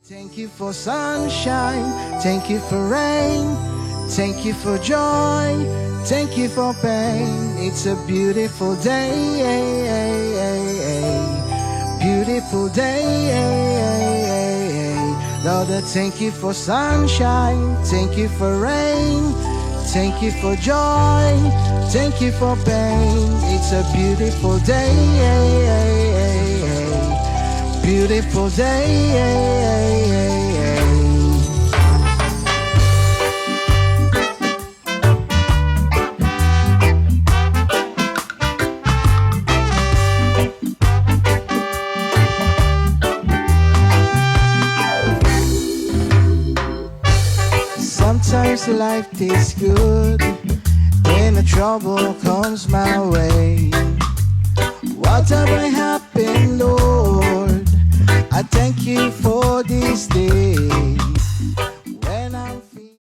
Thank you for sunshine, thank you for rain, thank you for joy, thank you for pain. It's a beautiful day, beautiful day. Lord, I thank you for sunshine, thank you for rain, thank you for joy, thank you for pain. It's a beautiful day, beautiful day. Sometimes life is good when the trouble comes my way. Whatever happened, Lord, I thank you for this day.